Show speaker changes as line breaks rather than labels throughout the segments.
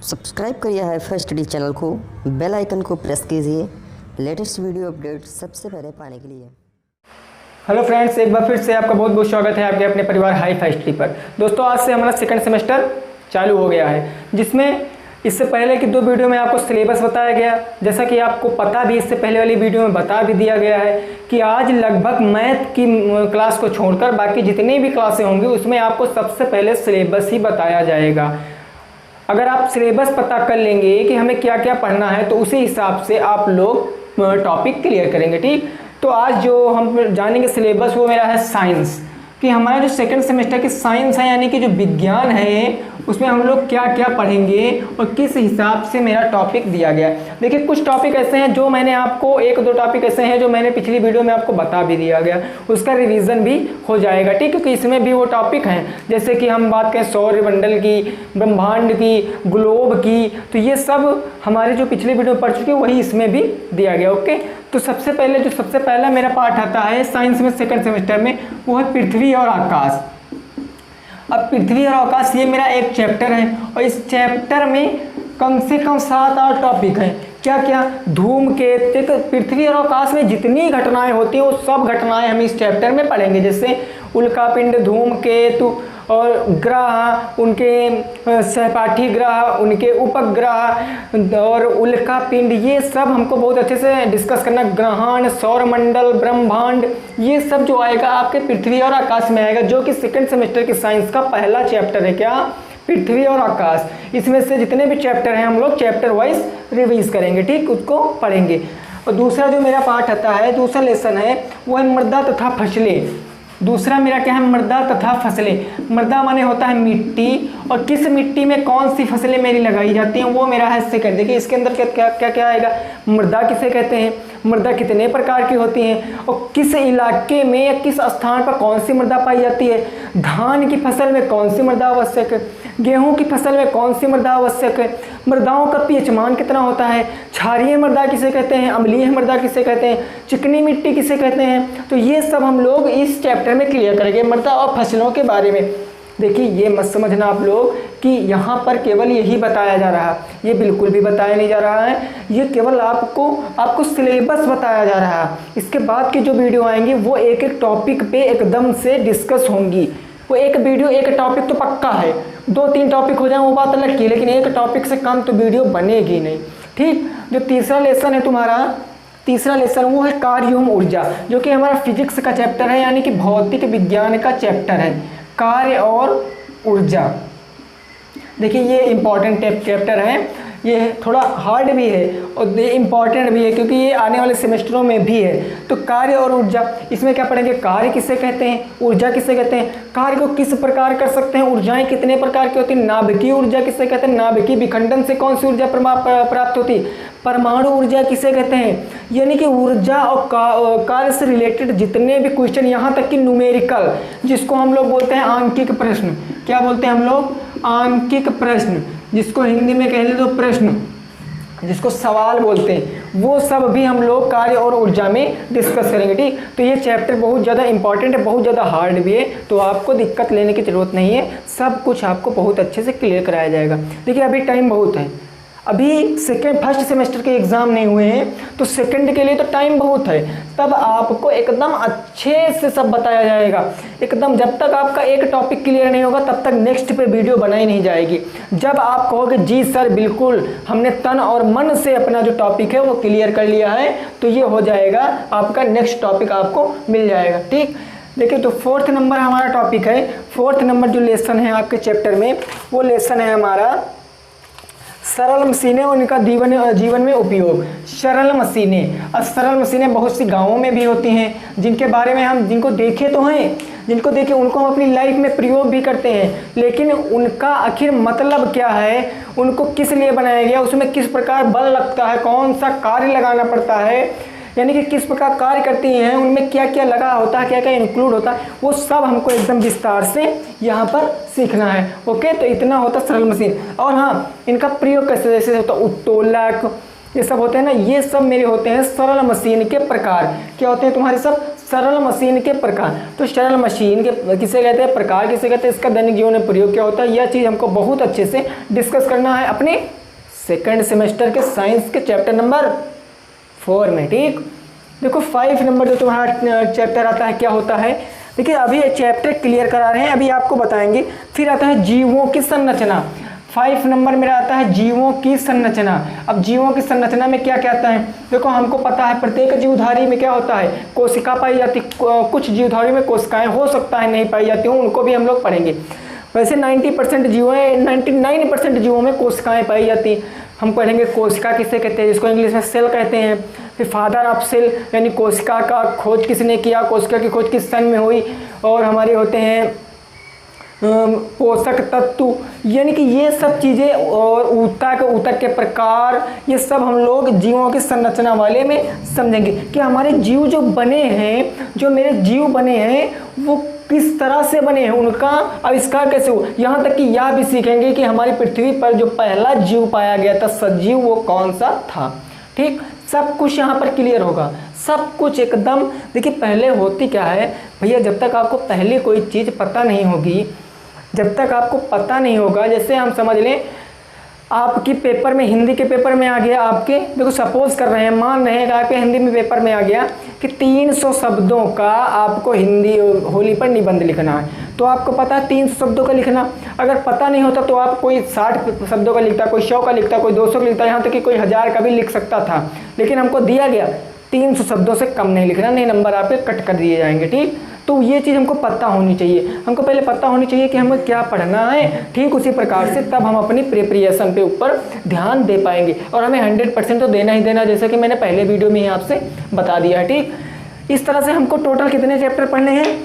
Subscribe करिए hi-fi study channel को, bell icon को प्रेस कीजिए लेटेस्ट वीडियो अपडेट सबसे पहले पाने के लिए।
हेलो फ्रेंड्स, एक बार फिर से आपका बहुत बहुत स्वागत है आपके अपने परिवार हाईफाई स्टडी पर। दोस्तों, आज से हमारा सेकंड सेमेस्टर चालू हो गया है, जिसमें इससे पहले की 2 वीडियो में आपको सिलेबस बताया गया। जैसा कि आपको पता भी, इससे पहले वाली वीडियो में बता भी दिया गया है कि आज लगभग मैथ की क्लास को छोड़कर बाकी जितनी भी क्लासें होंगी उसमें आपको सबसे पहले सिलेबस ही बताया जाएगा। अगर आप सिलेबस पता कर लेंगे कि हमें क्या क्या पढ़ना है तो उसी हिसाब से आप लोग टॉपिक क्लियर करेंगे। ठीक, तो आज जो हम जानेंगे सिलेबस वो मेरा है साइंस, कि हमारा जो सेकंड सेमेस्टर की साइंस है यानी कि जो विज्ञान है उसमें हम लोग क्या क्या पढ़ेंगे और किस हिसाब से मेरा टॉपिक दिया गया है। देखिए, कुछ टॉपिक ऐसे हैं जो मैंने आपको 1-2 टॉपिक ऐसे हैं जो मैंने पिछली वीडियो में आपको बता भी दिया गया, उसका रिवीजन भी हो जाएगा। ठीक, क्योंकि इसमें भी वो टॉपिक हैं, जैसे कि हम बात करें सौरमंडल की, ब्रह्मांड की, ग्लोब की, तो ये सब हमारे जो पिछली वीडियो में पढ़ चुके हैं वही इसमें भी दिया गया। ओके, तो सबसे पहला मेरा पार्ट आता है साइंस में सेकंड सेमेस्टर में, वो है पृथ्वी और आकाश। अब पृथ्वी और आकाश ये मेरा एक चैप्टर है और इस चैप्टर में कम से कम 7-8 टॉपिक हैं। क्या क्या? धूमकेतु। पृथ्वी और आकाश में जितनी घटनाएं होती हैं वो सब घटनाएं हम इस चैप्टर में पढ़ेंगे, जैसे उल्कापिंड, धूमकेतु और ग्रह, उनके सहपाठी ग्रह, उनके उपग्रह और उल्कापिंड, ये सब हमको बहुत अच्छे से डिस्कस करना। ग्रहण, सौरमंडल, ब्रह्मांड, ये सब जो आएगा आपके पृथ्वी और आकाश में आएगा, जो कि सेकंड सेमेस्टर की साइंस का पहला चैप्टर है। क्या? पृथ्वी और आकाश। इसमें से जितने भी चैप्टर हैं हम लोग चैप्टर वाइज रिवीज करेंगे। ठीक, उसको पढ़ेंगे। और दूसरा जो मेरा पार्ट आता है, दूसरा लेसन है, वो है मृदा तथा फसलें। दूसरा मेरा क्या है? मृदा तथा फसलें। मृदा माने होता है मिट्टी, और किस मिट्टी में कौन सी फसलें मेरी लगाई जाती हैं वो मेरा है सेकंड। देखिए, इसके अंदर क्या क्या आएगा? मृदा किसे कहते हैं, मृदा कितने प्रकार की होती हैं, और किस इलाके में या किस स्थान पर कौन सी मृदा पाई जाती है। धान की फसल में कौन सी मृदा आवश्यक है, गेहूं की फसल में कौन सी मृदा आवश्यक है, मृदाओं का पीएच मान कितना होता है, क्षारीय मृदा किसे कहते हैं, अम्लीय मृदा किसे कहते हैं, चिकनी मिट्टी किसे कहते हैं। तो ये सब हम लोग इस चैप्टर में क्लियर करेंगे, मृदा और फसलों के बारे में। देखिए, ये मत समझना आप लोग कि यहाँ पर केवल यही बताया जा रहा है, ये बिल्कुल भी बताया नहीं जा रहा है। ये केवल आपको सिलेबस बताया जा रहा है। इसके बाद की जो वीडियो आएंगी वो एक एक टॉपिक पे एकदम से डिस्कस होंगी। वो एक वीडियो एक टॉपिक तो पक्का है, 2-3 टॉपिक हो जाए वो बात अलग की, लेकिन एक टॉपिक से कम तो वीडियो बनेगी नहीं। ठीक, जो तीसरा लेसन है तुम्हारा, तीसरा लेसन वो है कार्य एवं ऊर्जा, जो कि हमारा फिजिक्स का चैप्टर है, यानी कि भौतिक विज्ञान का चैप्टर है, कार्य और ऊर्जा। देखिए, ये इंपॉर्टेंट चैप्टर है, ये थोड़ा हार्ड भी है और ये इम्पॉर्टेंट भी है क्योंकि ये आने वाले सेमेस्टरों में भी है। तो कार्य और ऊर्जा, इसमें क्या पढ़ेंगे? कार्य किसे कहते हैं, ऊर्जा किसे कहते हैं, कार्य को किस प्रकार कर सकते हैं, ऊर्जाएं कितने प्रकार की होती हैं, नाभिकीय ऊर्जा किसे कहते हैं, नाभिकीय विखंडन से कौन सी ऊर्जा प्राप्त होती है, परमाणु ऊर्जा किसे कहते हैं। यानी कि ऊर्जा और कार्य से रिलेटेड जितने भी क्वेश्चन, यहाँ तक कि न्यूमेरिकल, जिसको हम लोग बोलते हैं आंकिक प्रश्न। क्या बोलते हैं हम लोग? आंकिक प्रश्न, जिसको हिंदी में कह ले तो प्रश्न, जिसको सवाल बोलते हैं, वो सब भी हम लोग कार्य और ऊर्जा में डिस्कस करेंगे। ठीक, तो ये चैप्टर बहुत ज़्यादा इंपॉर्टेंट है, बहुत ज़्यादा हार्ड भी है, तो आपको दिक्कत लेने की ज़रूरत नहीं है, सब कुछ आपको बहुत अच्छे से क्लियर कराया जाएगा। देखिए, अभी टाइम बहुत है, अभी फर्स्ट सेमेस्टर के एग्ज़ाम नहीं हुए हैं, तो सेकंड के लिए तो टाइम बहुत है। तब आपको एकदम अच्छे से सब बताया जाएगा एकदम। जब तक आपका एक टॉपिक क्लियर नहीं होगा तब तक नेक्स्ट पे वीडियो बनाई नहीं जाएगी। जब आप कहोगे जी सर बिल्कुल हमने तन और मन से अपना जो टॉपिक है वो क्लियर कर लिया है, तो ये हो जाएगा, आपका नेक्स्ट टॉपिक आपको मिल जाएगा। ठीक, देखिए, तो 4th नंबर हमारा टॉपिक है। 4th नंबर जो लेसन है आपके चैप्टर में, वो लेसन है हमारा सरल मशीनें और उनका जीवन में उपयोग। सरल मशीनें, अब सरल मशीनें बहुत सी गांवों में भी होती हैं, जिनके बारे में हम जिनको देखे तो हैं, जिनको देखे उनको हम अपनी लाइफ में प्रयोग भी करते हैं, लेकिन उनका आखिर मतलब क्या है, उनको किस लिए बनाया गया, उसमें किस प्रकार बल लगता है, कौन सा कार्य लगाना पड़ता है, यानी कि किस प्रकार कार्य करती हैं, उनमें क्या क्या लगा होता है, क्या क्या इंक्लूड होता है, वो सब हमको एकदम विस्तार से यहाँ पर सीखना है। ओके, तो इतना होता सरल मशीन। और हाँ, इनका प्रयोग कैसे जैसे होता, उत्तोलक, ये सब होते हैं ना, ये सब मेरे होते हैं सरल मशीन के प्रकार। क्या होते हैं तुम्हारे सब? सरल मशीन के प्रकार। तो सरल मशीन के किसे कहते हैं, प्रकार किसे कहते हैं, इसका दैनिक जीवन में प्रयोग क्या होता है, यह चीज़ हमको बहुत अच्छे से डिस्कस करना है अपने सेकंड सेमेस्टर के साइंस के चैप्टर नंबर 4 में। ठीक, देखो 5 नंबर जो तुम्हारा चैप्टर आता है क्या होता है, देखिए अभी ये चैप्टर क्लियर करा रहे हैं, अभी आपको बताएंगे। फिर आता है जीवों की संरचना। 5 नंबर मेरा आता है जीवों की संरचना। अब जीवों की संरचना में क्या क्या आता है, देखो हमको पता है प्रत्येक जीवधारी में क्या होता है, कोशिका पाई जाती, कुछ जीवधारी में कोशिकाएं हो सकता है नहीं पाई जाती हूँ, उनको भी हम लोग पढ़ेंगे। वैसे 90% जीवों में 99% जीवों में कोशिकाएं पाई जाती। हम पढ़ेंगे कोशिका किसे कहते हैं, जिसको इंग्लिश में सेल कहते हैं। फिर फादर ऑफ सेल यानी कोशिका का खोज किसने किया, कोशिका की खोज किस सन में हुई। और हमारे होते हैं पोषक तत्व, यानी कि ये सब चीज़ें, और ऊतक के प्रकार, ये सब हम लोग जीवों की संरचना वाले में समझेंगे कि हमारे जीव जो बने हैं, जो मेरे जीव बने हैं वो किस तरह से बने हैं, उनका आविष्कार कैसे हो। यहाँ तक कि यह भी सीखेंगे कि हमारी पृथ्वी पर जो पहला जीव पाया गया था सजीव, वो कौन सा था। ठीक, सब कुछ यहाँ पर क्लियर होगा, सब कुछ एकदम। देखिए पहले होती क्या है भैया, जब तक आपको पहले कोई चीज़ पता नहीं होगी, जब तक आपको पता नहीं होगा, जैसे हम समझ लें आपकी पेपर में, हिंदी के पेपर में आ गया आपके, देखो सपोज कर रहे हैं, मान रहे हैं कि आपके हिंदी में पेपर में आ गया कि 300 शब्दों का आपको हिंदी होली पर निबंध लिखना है। तो आपको पता है 300 शब्दों का लिखना। अगर पता नहीं होता तो आप कोई 60 शब्दों का लिखता, कोई 100 का लिखता, कोई 200 का लिखता, यहाँ तक कि कोई 1000 का भी लिख सकता था। लेकिन हमको दिया गया 300 शब्दों से कम नहीं लिखना, नहीं नंबर आपके कट कर दिए जाएंगे। ठीक, तो ये चीज़ हमको पता होनी चाहिए, हमको पहले पता होनी चाहिए कि हमें क्या पढ़ना है। ठीक उसी प्रकार से तब हम अपनी प्रिपरेशन पे ऊपर ध्यान दे पाएंगे, और हमें 100% तो देना ही देना, जैसे कि मैंने पहले वीडियो में ही आपसे बता दिया है। ठीक, इस तरह से हमको टोटल कितने चैप्टर पढ़ने हैं,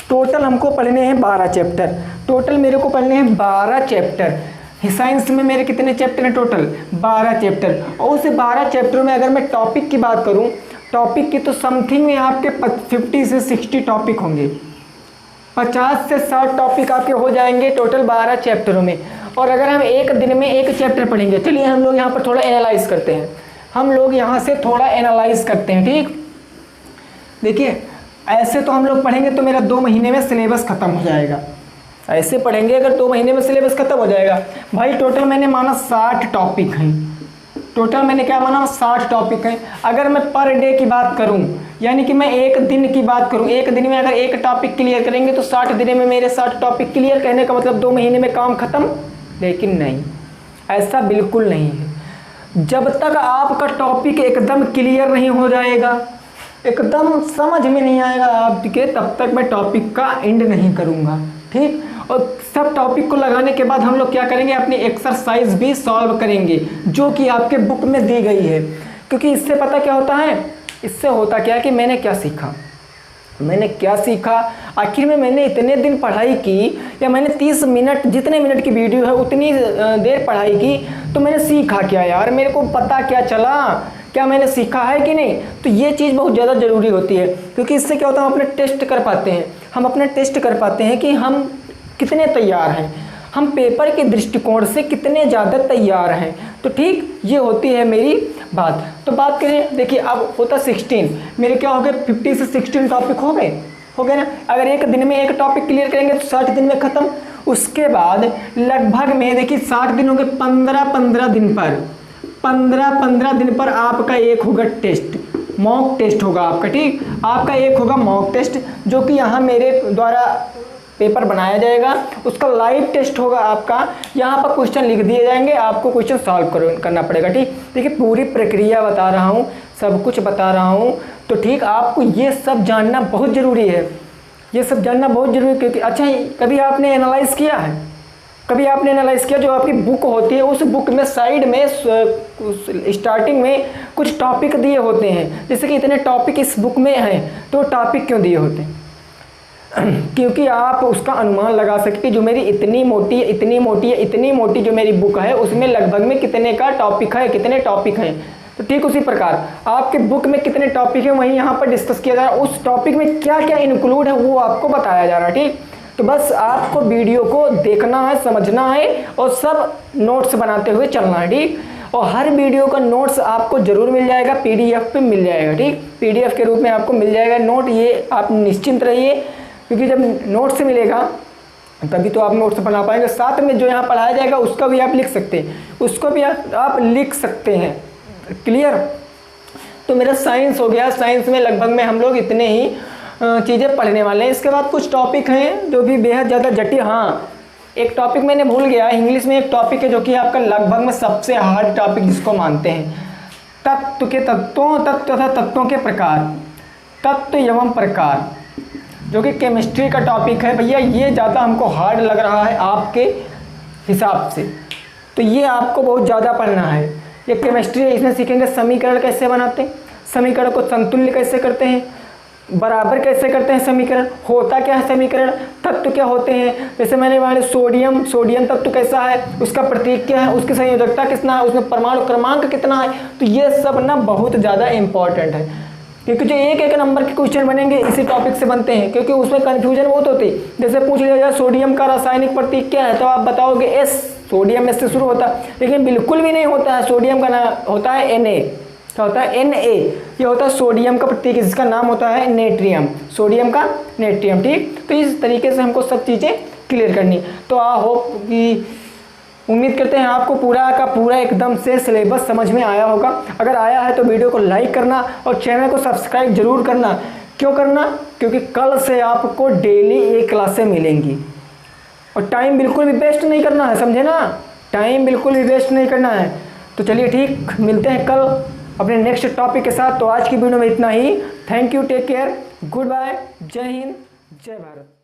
टोटल हमको पढ़ने हैं 12 चैप्टर। टोटल मेरे को पढ़ने हैं 12 चैप्टर। साइंस में मेरे कितने चैप्टर हैं, टोटल 12 चैप्टर। और उस 12 चैप्टरों में अगर मैं टॉपिक की बात करूं, टॉपिक की तो समथिंग में आपके 50 से 60 टॉपिक होंगे, 50 से 60 टॉपिक आपके हो जाएंगे टोटल 12 चैप्टरों में। और अगर हम एक दिन में एक चैप्टर पढ़ेंगे, चलिए हम लोग यहाँ पर थोड़ा एनालाइज करते हैं, हम लोग यहाँ से थोड़ा एनालाइज करते हैं। ठीक, देखिए ऐसे तो हम लोग पढ़ेंगे तो मेरा 2 महीने में सिलेबस खत्म हो जाएगा। ऐसे पढ़ेंगे अगर 2 महीने में सिलेबस खत्म हो जाएगा। भाई टोटल मैंने माना 60 टॉपिक हैं, टोटल मैंने क्या माना 60 टॉपिक हैं। अगर मैं पर डे की बात करूं, यानी कि मैं एक दिन की बात करूं, एक दिन में अगर एक टॉपिक क्लियर करेंगे तो 60 दिन में मेरे 60 टॉपिक क्लियर, कहने का मतलब 2 महीने में काम खत्म। लेकिन नहीं, ऐसा बिल्कुल नहीं है। जब तक आपका टॉपिक एकदम क्लियर नहीं हो जाएगा, एकदम समझ में नहीं आएगा आपके, तब तक मैं टॉपिक का एंड नहीं करूँगा। ठीक, और सब टॉपिक को लगाने के बाद हम लोग क्या करेंगे, अपनी एक्सरसाइज भी सॉल्व करेंगे जो कि आपके बुक में दी गई है। क्योंकि इससे पता क्या होता है, इससे होता क्या है कि मैंने क्या सीखा, मैंने क्या सीखा, आखिर में मैंने इतने दिन पढ़ाई की, या मैंने 30 मिनट, जितने मिनट की वीडियो है उतनी देर पढ़ाई की, तो मैंने सीखा क्या यार, मेरे को पता क्या चला, क्या मैंने सीखा है कि नहीं। तो ये चीज़ बहुत ज़्यादा ज़रूरी होती है, क्योंकि इससे क्या होता है, हम अपने टेस्ट कर पाते हैं, हम अपने टेस्ट कर पाते हैं कि हम कितने तैयार हैं, हम पेपर के दृष्टिकोण से कितने ज़्यादा तैयार हैं। तो ठीक, ये होती है मेरी बात। तो बात करें, देखिए अब होता 16, मेरे क्या हो गए 50 से 16 टॉपिक हो गए ना। अगर एक दिन में एक टॉपिक क्लियर करेंगे तो 60 दिन में ख़त्म। उसके बाद लगभग में देखिए 60 दिन हो गए, 15-15 दिन पर, 15-15 दिन पर आपका एक होगा टेस्ट, मॉक टेस्ट होगा आपका। ठीक, आपका एक होगा मॉक टेस्ट, जो कि यहाँ मेरे द्वारा पेपर बनाया जाएगा, उसका लाइव टेस्ट होगा आपका। यहाँ पर क्वेश्चन लिख दिए जाएंगे, आपको क्वेश्चन सॉल्व करना पड़ेगा। ठीक, देखिए पूरी प्रक्रिया बता रहा हूँ, सब कुछ बता रहा हूँ। तो ठीक, आपको ये सब जानना बहुत ज़रूरी है, ये सब जानना बहुत ज़रूरी है। क्योंकि अच्छा, कभी आपने एनालाइज किया है, कभी आपने एनालाइज किया, जो आपकी बुक होती है उस बुक में साइड में स्टार्टिंग में कुछ टॉपिक दिए होते हैं, जैसे कि इतने टॉपिक इस बुक में हैं, तो टॉपिक क्यों दिए होते हैं क्योंकि आप उसका अनुमान लगा सकते जो मेरी इतनी मोटी जो मेरी बुक है उसमें लगभग में कितने का टॉपिक है, कितने टॉपिक हैं। तो ठीक उसी प्रकार आपके बुक में कितने टॉपिक हैं वहीं यहाँ पर डिस्कस किया जा रहा है, उस टॉपिक में क्या क्या इंक्लूड है वो आपको बताया जा रहा है। ठीक, तो बस आपको वीडियो को देखना है, समझना है और सब नोट्स बनाते हुए चलना है। ठीक, और हर वीडियो का नोट्स आपको ज़रूर मिल जाएगा, PDF पे मिल जाएगा, ठीक, PDF के रूप में आपको मिल जाएगा नोट, ये आप निश्चिंत रहिए, क्योंकि जब नोट से मिलेगा तभी तो आप नोट्स बना पाएंगे। साथ में जो यहाँ पढ़ाया जाएगा उसका भी आप लिख सकते हैं, उसको भी आप लिख सकते हैं, क्लियर। तो मेरा साइंस हो गया, साइंस में लगभग में हम लोग इतने ही चीज़ें पढ़ने वाले हैं। इसके बाद कुछ टॉपिक हैं जो भी बेहद ज़्यादा जटिल, हाँ एक टॉपिक मैंने भूल गया, इंग्लिश में एक टॉपिक है जो कि आपका लगभग में सबसे हार्ड टॉपिक जिसको मानते हैं, तत्व के तत्वों, तत्व तथा तत्वों के प्रकार, तत्व एवं प्रकार, जो कि केमिस्ट्री का टॉपिक है। भैया ये ज़्यादा हमको हार्ड लग रहा है आपके हिसाब से, तो ये आपको बहुत ज़्यादा पढ़ना है। ये केमिस्ट्री है, इसमें सीखेंगे समीकरण कैसे बनाते हैं, समीकरण को संतुल्य कैसे करते हैं, बराबर कैसे करते हैं समीकरण, होता क्या है समीकरण, तत्व क्या होते हैं। जैसे मैंने वहाँ सोडियम तत्व कैसा है, उसका प्रतीक क्या है, उसकी संयोजकता कितना है, उसमें परमाणु क्रमांक कितना है। तो ये सब ना बहुत ज़्यादा इंपॉर्टेंट है, क्योंकि जो एक नंबर के क्वेश्चन बनेंगे इसी टॉपिक से बनते हैं, क्योंकि उसमें कन्फ्यूजन बहुत होती है। जैसे पूछ लिया जाए सोडियम का रासायनिक प्रतीक क्या है, तो आप बताओगे S, सोडियम S से शुरू होता है, लेकिन बिल्कुल भी नहीं होता है। सोडियम का नाम होता है Na, क्या होता है Na, ये होता है सोडियम का प्रतीक, जिसका नाम होता है नेट्रियम, सोडियम का नेट्रियम, ठीक। तो इस तरीके से हमको सब चीज़ें क्लियर करनी। तो आई होप कि, उम्मीद करते हैं आपको पूरा का पूरा एकदम से सिलेबस समझ में आया होगा। अगर आया है तो वीडियो को लाइक करना और चैनल को सब्सक्राइब जरूर करना। क्यों करना, क्योंकि कल से आपको डेली एक क्लासें मिलेंगी, और टाइम बिल्कुल भी वेस्ट नहीं करना है, समझे ना, टाइम बिल्कुल भी वेस्ट नहीं करना है। तो चलिए ठीक, मिलते हैं कल अपने नेक्स्ट टॉपिक के साथ। तो आज की वीडियो में इतना ही। Thank you, take care, goodbye, जय हिंद, जय भारत।